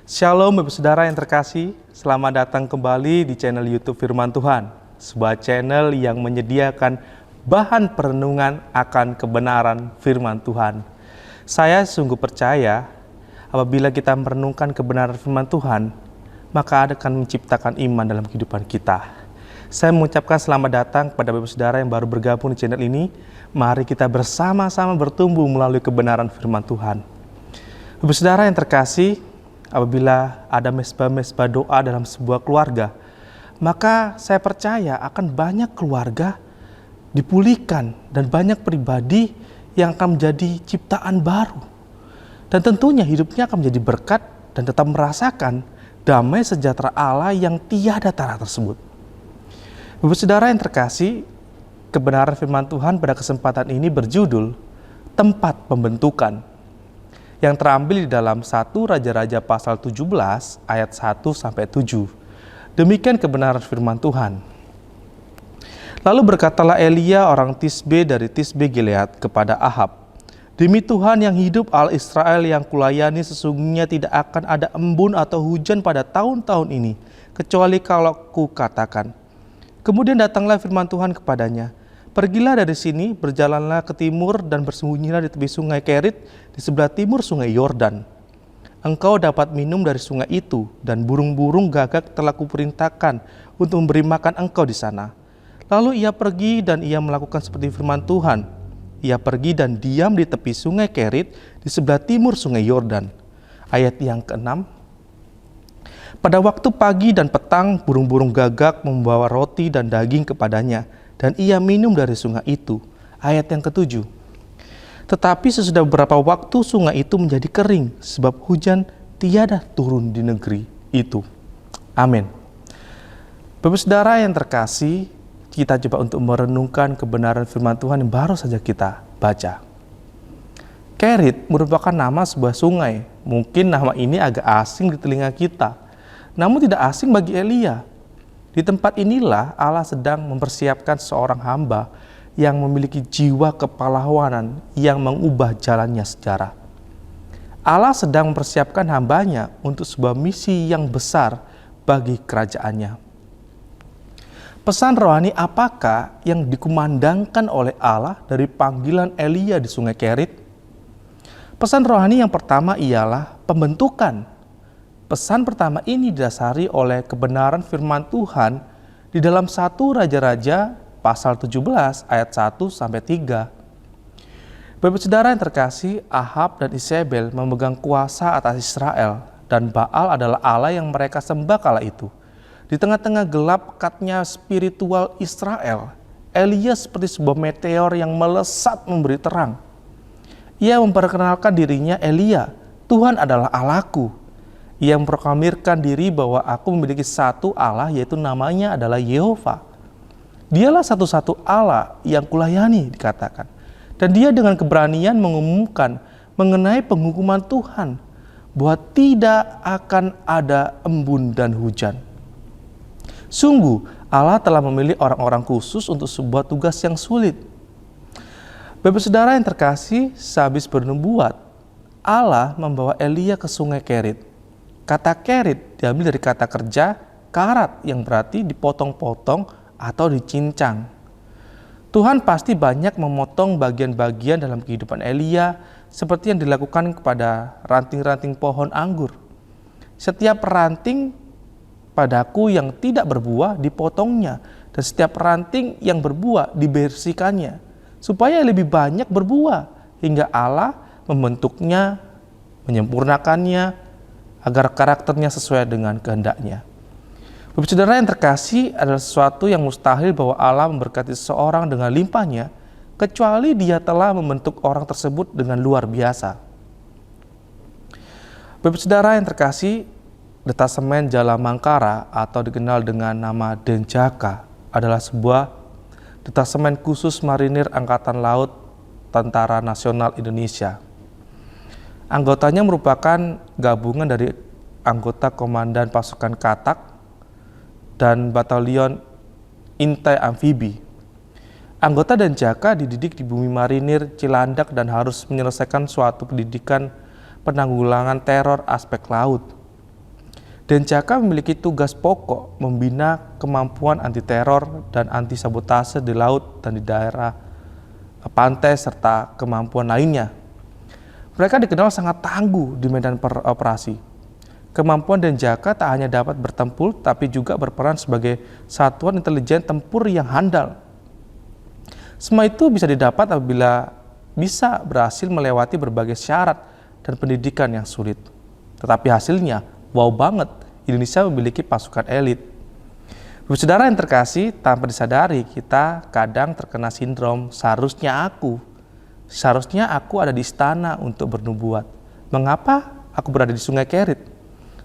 Shalom Bapak Saudara yang terkasih, selamat datang kembali di channel YouTube Firman Tuhan, sebuah channel yang menyediakan bahan perenungan akan kebenaran firman Tuhan. Saya sungguh percaya apabila kita merenungkan kebenaran firman Tuhan, maka akan menciptakan iman dalam kehidupan kita. Saya mengucapkan selamat datang kepada Bapak Saudara yang baru bergabung di channel ini. Mari kita bersama-sama bertumbuh melalui kebenaran firman Tuhan. Bapak Saudara yang terkasih, apabila ada mesbah-mesbah doa dalam sebuah keluarga, maka saya percaya akan banyak keluarga dipulihkan dan banyak pribadi yang akan menjadi ciptaan baru. Dan tentunya hidupnya akan menjadi berkat dan tetap merasakan damai sejahtera Allah yang tiada tara tersebut. Bapak Saudara yang terkasih, kebenaran firman Tuhan pada kesempatan ini berjudul Tempat Pembentukan, yang terambil di dalam 1 Raja-Raja pasal 17 ayat 1-7. Demikian kebenaran firman Tuhan. Lalu berkatalah Elia orang Tisbe dari Tisbe Gilead kepada Ahab, "Demi Tuhan yang hidup, Allah Israel yang kulayani, sesungguhnya tidak akan ada embun atau hujan pada tahun-tahun ini, kecuali kalau kukatakan." Kemudian datanglah firman Tuhan kepadanya, "Pergilah dari sini, berjalanlah ke timur dan bersembunyilah di tepi sungai Kerit di sebelah timur sungai Yordan. Engkau dapat minum dari sungai itu, dan burung-burung gagak telah kuperintahkan untuk memberi makan engkau di sana." Lalu ia pergi dan ia melakukan seperti firman Tuhan. Ia pergi dan diam di tepi sungai Kerit di sebelah timur sungai Yordan. Ayat yang ke-6. Pada waktu pagi dan petang, burung-burung gagak membawa roti dan daging kepadanya, dan ia minum dari sungai itu. Ayat yang ke-7. Tetapi sesudah beberapa waktu sungai itu menjadi kering, sebab hujan tiada turun di negeri itu. Amin. Bapak Saudara yang terkasih, kita coba untuk merenungkan kebenaran firman Tuhan yang baru saja kita baca. Kerit merupakan nama sebuah sungai. Mungkin nama ini agak asing di telinga kita, namun tidak asing bagi Elia. Di tempat inilah Allah sedang mempersiapkan seorang hamba yang memiliki jiwa kepahlawanan yang mengubah jalannya sejarah. Allah sedang mempersiapkan hambanya untuk sebuah misi yang besar bagi kerajaannya. Pesan rohani apakah yang dikumandangkan oleh Allah dari panggilan Elia di sungai Kerit? Pesan rohani yang pertama ialah pembentukan. Pesan pertama ini didasari oleh kebenaran firman Tuhan di dalam 1 Raja-Raja pasal 17 ayat 1-3. Bapak Saudara yang terkasih, Ahab dan Isabel memegang kuasa atas Israel, dan Baal adalah Allah yang mereka sembah kala itu. Di tengah-tengah gelap pekatnya spiritual Israel, Elia seperti sebuah meteor yang melesat memberi terang. Ia memperkenalkan dirinya, Elia, Tuhan adalah Allahku. Ia memproklamirkan diri bahwa aku memiliki satu Allah, yaitu namanya adalah Yehova. Dialah satu-satu Allah yang kulayani, dikatakan. Dan dia dengan keberanian mengumumkan mengenai penghukuman Tuhan, bahwa tidak akan ada embun dan hujan. Sungguh, Allah telah memilih orang-orang khusus untuk sebuah tugas yang sulit. Bapak Saudara yang terkasih, sehabis bernubuat, Allah membawa Elia ke sungai Kerit. Kata Kerit diambil dari kata kerja karat yang berarti dipotong-potong atau dicincang. Tuhan pasti banyak memotong bagian-bagian dalam kehidupan Elia seperti yang dilakukan kepada ranting-ranting pohon anggur. Setiap ranting padaku yang tidak berbuah dipotongnya, dan setiap ranting yang berbuah dibersihkannya, supaya lebih banyak berbuah, hingga Allah membentuknya, menyempurnakannya, agar karakternya sesuai dengan kehendaknya. Bapak Saudara yang terkasih, adalah sesuatu yang mustahil bahwa Allah memberkati seseorang dengan limpahnya, kecuali dia telah membentuk orang tersebut dengan luar biasa. Bapak Saudara yang terkasih, detasemen Jala Mangkara atau dikenal dengan nama Denjaka adalah sebuah detasemen khusus marinir Angkatan Laut Tentara Nasional Indonesia. Anggotanya merupakan gabungan dari anggota Komandan Pasukan Katak dan Batalion Intai Amfibi. Anggota Denjaka dididik di Bumi Marinir Cilandak dan harus menyelesaikan suatu pendidikan penanggulangan teror aspek laut. Denjaka memiliki tugas pokok membina kemampuan anti teror dan anti sabotase di laut dan di daerah pantai serta kemampuan lainnya. Mereka dikenal sangat tangguh di medan operasi. Kemampuan Denjaka tak hanya dapat bertempur tapi juga berperan sebagai satuan intelijen tempur yang handal. Semua itu bisa didapat apabila bisa berhasil melewati berbagai syarat dan pendidikan yang sulit. Tetapi hasilnya wow banget, Indonesia memiliki pasukan elit. Saudara yang terkasih, tanpa disadari kita kadang terkena sindrom seharusnya aku ada di istana untuk bernubuat. Mengapa aku berada di Sungai Kerit?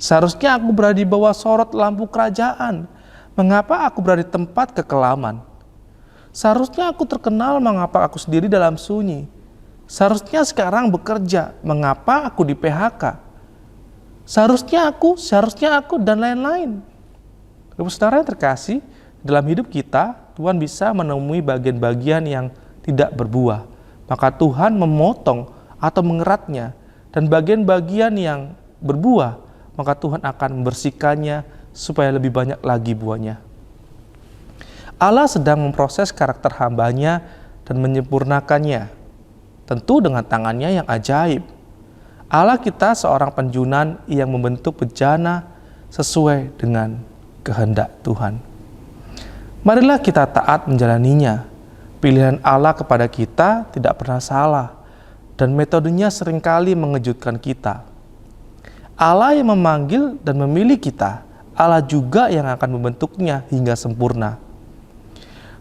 Seharusnya aku berada di bawah sorot lampu kerajaan. Mengapa aku berada di tempat kekelaman? Seharusnya aku terkenal, mengapa aku sendiri dalam sunyi? Seharusnya sekarang bekerja, mengapa aku di PHK? Seharusnya aku, dan lain-lain. Saudara yang terkasih, dalam hidup kita, Tuhan bisa menemui bagian-bagian yang tidak berbuah. Maka Tuhan memotong atau mengeratnya. Dan bagian-bagian yang berbuah, maka Tuhan akan membersihkannya supaya lebih banyak lagi buahnya. Allah sedang memproses karakter hambanya dan menyempurnakannya. Tentu dengan tangannya yang ajaib. Allah kita seorang penjunan yang membentuk bejana sesuai dengan kehendak Tuhan. Marilah kita taat menjalaninya. Pilihan Allah kepada kita tidak pernah salah dan metodenya seringkali mengejutkan kita. Allah yang memanggil dan memilih kita, Allah juga yang akan membentuknya hingga sempurna.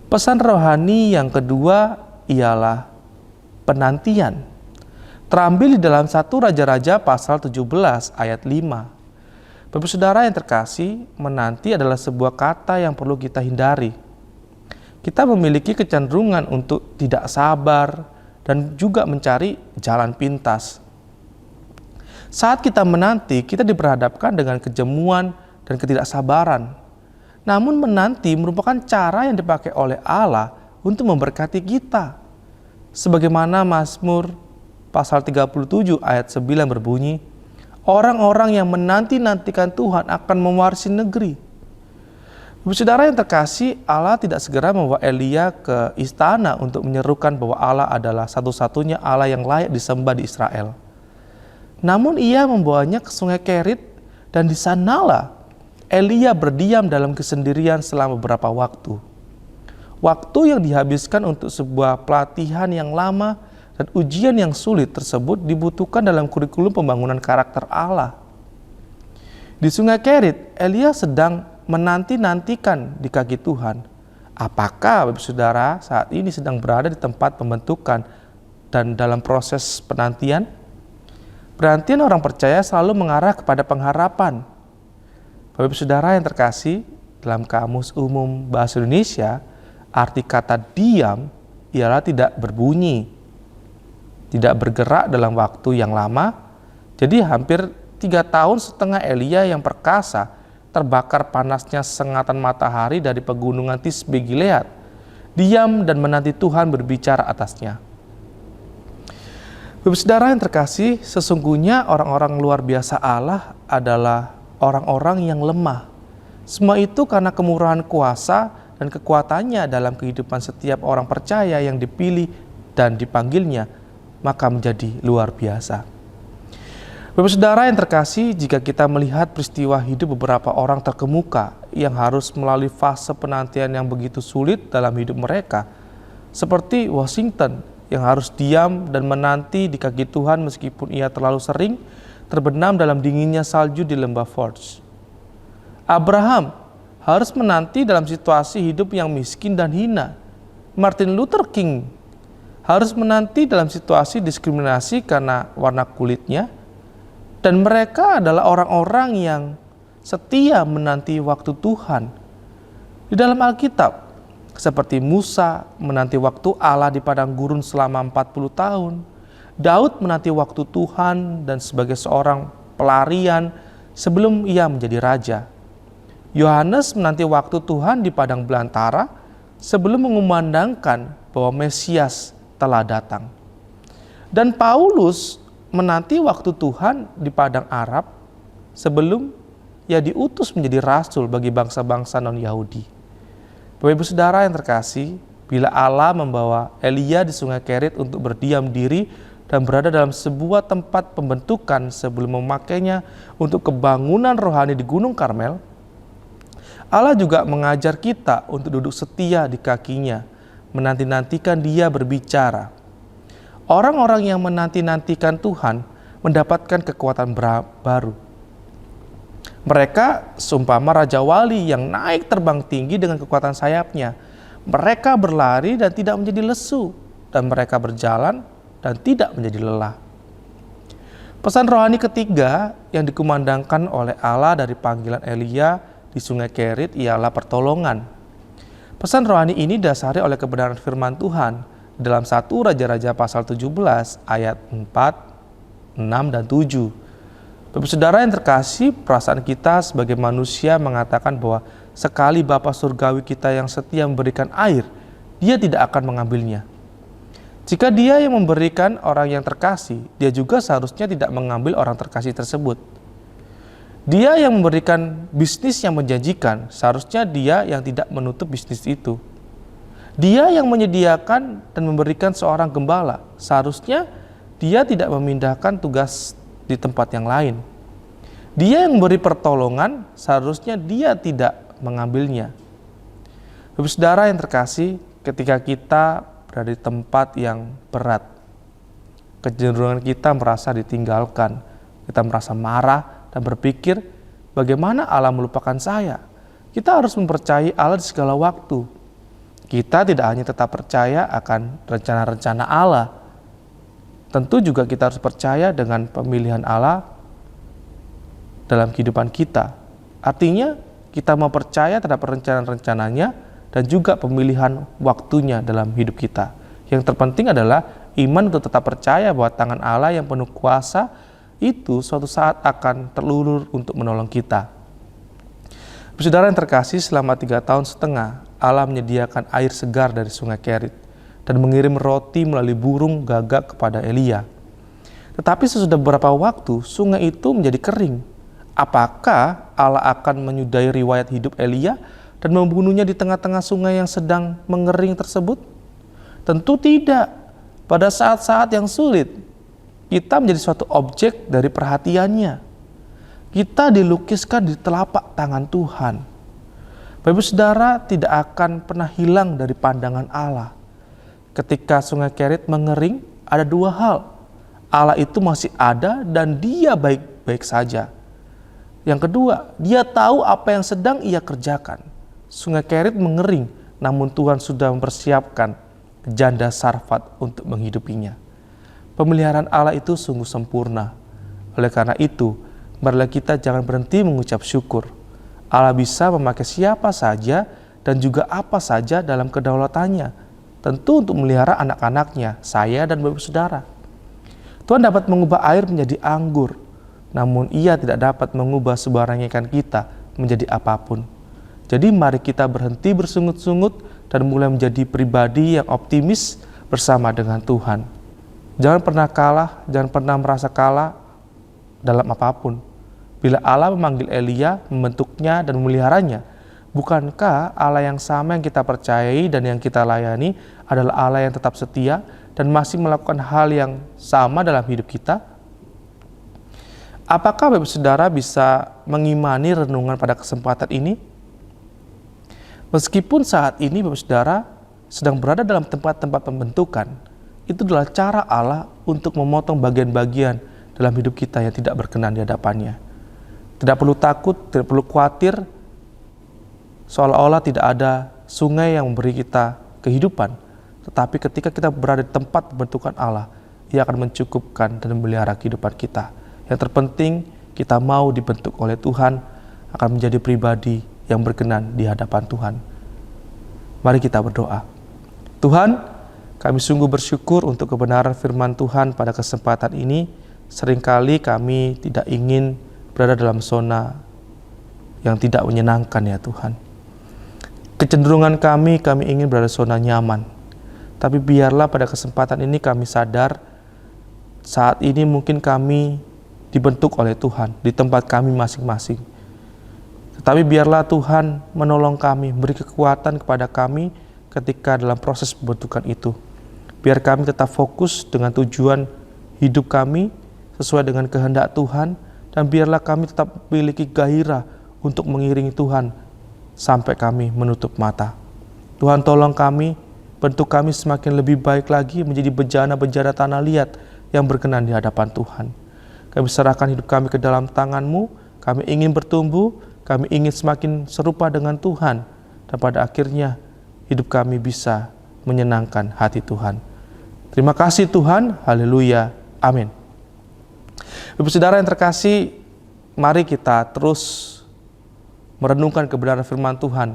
Pesan rohani yang kedua ialah penantian. Terambil di dalam 1 Raja-Raja pasal 17 ayat 5. Bapak saudara yang terkasih, menanti adalah sebuah kata yang perlu kita hindari. Kita memiliki kecenderungan untuk tidak sabar dan juga mencari jalan pintas. Saat kita menanti, kita diperhadapkan dengan kejemuan dan ketidaksabaran. Namun menanti merupakan cara yang dipakai oleh Allah untuk memberkati kita. Sebagaimana Mazmur pasal 37 ayat 9 berbunyi, orang-orang yang menanti-nantikan Tuhan akan mewarisi negeri. Saudara yang terkasih, Allah tidak segera membawa Elia ke istana untuk menyerukan bahwa Allah adalah satu-satunya Allah yang layak disembah di Israel. Namun ia membawanya ke Sungai Kerit dan di sanalah Elia berdiam dalam kesendirian selama beberapa waktu. Waktu yang dihabiskan untuk sebuah pelatihan yang lama dan ujian yang sulit tersebut dibutuhkan dalam kurikulum pembangunan karakter Allah. Di Sungai Kerit, Elia sedang menanti-nantikan di kaki Tuhan. Apakah Bapak Saudara saat ini sedang berada di tempat pembentukan dan dalam proses penantian? Penantian orang percaya selalu mengarah kepada pengharapan. Bapak Saudara yang terkasih, dalam Kamus Umum Bahasa Indonesia, arti kata diam ialah tidak berbunyi, tidak bergerak dalam waktu yang lama. Jadi hampir 3,5 tahun Elia yang perkasa terbakar panasnya sengatan matahari dari pegunungan Tisbe Gilead, diam dan menanti Tuhan berbicara atasnya. Bapak saudara yang terkasih, sesungguhnya orang-orang luar biasa Allah adalah orang-orang yang lemah. Semua itu karena kemurahan kuasa dan kekuatannya dalam kehidupan setiap orang percaya yang dipilih dan dipanggilnya, maka menjadi luar biasa. Bapak saudara yang terkasih, jika kita melihat peristiwa hidup beberapa orang terkemuka yang harus melalui fase penantian yang begitu sulit dalam hidup mereka, seperti Washington yang harus diam dan menanti di kaki Tuhan meskipun ia terlalu sering terbenam dalam dinginnya salju di lembah Forge. Abraham harus menanti dalam situasi hidup yang miskin dan hina. Martin Luther King harus menanti dalam situasi diskriminasi karena warna kulitnya, dan mereka adalah orang-orang yang setia menanti waktu Tuhan. Di dalam Alkitab, seperti Musa menanti waktu Allah di padang gurun selama 40 tahun, Daud menanti waktu Tuhan dan sebagai seorang pelarian sebelum ia menjadi raja. Yohanes menanti waktu Tuhan di padang belantara sebelum mengumandangkan bahwa Mesias telah datang. Dan Paulus menanti waktu Tuhan di padang Arab sebelum ia diutus menjadi rasul bagi bangsa-bangsa non-Yahudi. Bapak Ibu Saudara yang terkasih, bila Allah membawa Elia di Sungai Kerit untuk berdiam diri dan berada dalam sebuah tempat pembentukan sebelum memakainya untuk kebangunan rohani di Gunung Karmel, Allah juga mengajar kita untuk duduk setia di kakinya, menanti-nantikan Dia berbicara. Orang-orang yang menanti-nantikan Tuhan mendapatkan kekuatan baru. Mereka seumpama raja wali yang naik terbang tinggi dengan kekuatan sayapnya. Mereka berlari dan tidak menjadi lesu, dan mereka berjalan dan tidak menjadi lelah. Pesan rohani ketiga yang dikumandangkan oleh Allah dari panggilan Elia di Sungai Kerit ialah pertolongan. Pesan rohani ini dasari oleh kebenaran firman Tuhan dalam 1 Raja-Raja pasal 17 ayat 4, 6, dan 7. Bapak Saudara yang terkasih, perasaan kita sebagai manusia mengatakan bahwa sekali Bapa Surgawi kita yang setia memberikan air, Dia tidak akan mengambilnya. Jika Dia yang memberikan orang yang terkasih, Dia juga seharusnya tidak mengambil orang terkasih tersebut. Dia yang memberikan bisnis yang menjanjikan, seharusnya Dia yang tidak menutup bisnis itu. Dia yang menyediakan dan memberikan seorang gembala, seharusnya Dia tidak memindahkan tugas di tempat yang lain. Dia yang memberi pertolongan, seharusnya Dia tidak mengambilnya. Bapak Saudara yang terkasih, ketika kita berada di tempat yang berat, kecenderungan kita merasa ditinggalkan, kita merasa marah dan berpikir, bagaimana Allah melupakan saya? Kita harus mempercayai Allah di segala waktu. Kita tidak hanya tetap percaya akan rencana-rencana Allah, tentu juga kita harus percaya dengan pemilihan Allah dalam kehidupan kita. Artinya kita mau percaya terhadap rencana-rencananya dan juga pemilihan waktunya dalam hidup kita. Yang terpenting adalah iman untuk tetap percaya bahwa tangan Allah yang penuh kuasa itu suatu saat akan terulur untuk menolong kita. Saudara yang terkasih, selama 3,5 tahun Allah menyediakan air segar dari Sungai Kerit dan mengirim roti melalui burung gagak kepada Elia. Tetapi sesudah beberapa waktu, sungai itu menjadi kering. Apakah Allah akan menyudahi riwayat hidup Elia dan membunuhnya di tengah-tengah sungai yang sedang mengering tersebut? Tentu tidak. Pada saat-saat yang sulit, kita menjadi suatu objek dari perhatiannya. Kita dilukiskan di telapak tangan Tuhan. Bapak Ibu Saudara, tidak akan pernah hilang dari pandangan Allah. Ketika Sungai Kerit mengering, ada dua hal. Allah itu masih ada dan Dia baik-baik saja. Yang kedua, Dia tahu apa yang sedang Ia kerjakan. Sungai Kerit mengering, namun Tuhan sudah mempersiapkan janda Sarfat untuk menghidupinya. Pemeliharaan Allah itu sungguh sempurna. Oleh karena itu, marilah kita jangan berhenti mengucap syukur. Allah bisa memakai siapa saja dan juga apa saja dalam kedaulatannya, tentu untuk melihara anak-anaknya, saya dan Bapak Saudara. Tuhan dapat mengubah air menjadi anggur, namun Ia tidak dapat mengubah sebuah rangikan kita menjadi apapun. Jadi mari kita berhenti bersungut-sungut dan mulai menjadi pribadi yang optimis bersama dengan Tuhan. Jangan pernah kalah, jangan pernah merasa kalah dalam apapun. Bila Allah memanggil Elia, membentuknya dan memeliharanya, bukankah Allah yang sama yang kita percayai dan yang kita layani adalah Allah yang tetap setia dan masih melakukan hal yang sama dalam hidup kita? Apakah Bapak Saudara bisa mengimani renungan pada kesempatan ini? Meskipun saat ini Bapak Saudara sedang berada dalam tempat-tempat pembentukan, itu adalah cara Allah untuk memotong bagian-bagian dalam hidup kita yang tidak berkenan di hadapannya. Tidak perlu takut, tidak perlu khawatir, seolah-olah tidak ada sungai yang memberi kita kehidupan. Tetapi ketika kita berada di tempat pembentukan Allah, Ia akan mencukupkan dan memelihara kehidupan kita. Yang terpenting, kita mau dibentuk oleh Tuhan, akan menjadi pribadi yang berkenan di hadapan Tuhan. Mari kita berdoa. Tuhan, kami sungguh bersyukur untuk kebenaran firman Tuhan pada kesempatan ini. Seringkali kami tidak ingin berada dalam zona yang tidak menyenangkan ya Tuhan. Kecenderungan kami ingin berada di zona nyaman. Tapi biarlah pada kesempatan ini kami sadar saat ini mungkin kami dibentuk oleh Tuhan di tempat kami masing-masing. Tetapi biarlah Tuhan menolong kami, beri kekuatan kepada kami ketika dalam proses pembentukan itu. Biar kami tetap fokus dengan tujuan hidup kami sesuai dengan kehendak Tuhan, dan biarlah kami tetap memiliki gairah untuk mengiringi Tuhan sampai kami menutup mata. Tuhan tolong kami, bentuk kami semakin lebih baik lagi menjadi bejana-bejana tanah liat yang berkenan di hadapan Tuhan. Kami serahkan hidup kami ke dalam tangan-Mu, kami ingin bertumbuh, kami ingin semakin serupa dengan Tuhan, dan pada akhirnya hidup kami bisa menyenangkan hati Tuhan. Terima kasih Tuhan, haleluya, amin. Bapak Saudara yang terkasih, mari kita terus merenungkan kebenaran firman Tuhan,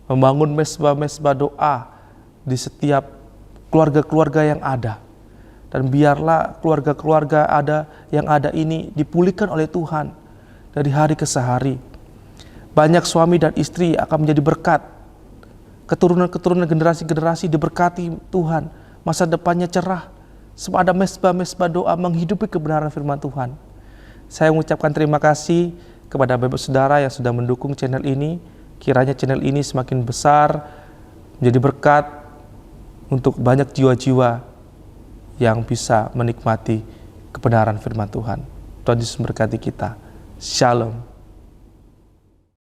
membangun mesbah-mesbah doa di setiap keluarga-keluarga yang ada. Dan biarlah keluarga-keluarga yang ada ini dipulihkan oleh Tuhan dari hari ke hari. Banyak suami dan istri akan menjadi berkat. Keturunan-keturunan generasi-generasi diberkati Tuhan. Masa depannya cerah. Sebab ada mesbah-mesbah doa menghidupi kebenaran firman Tuhan. Saya mengucapkan terima kasih kepada Bapak Saudara yang sudah mendukung channel ini. Kiranya channel ini semakin besar, menjadi berkat untuk banyak jiwa-jiwa yang bisa menikmati kebenaran firman Tuhan. Tuhan Yesus memberkati kita. Shalom.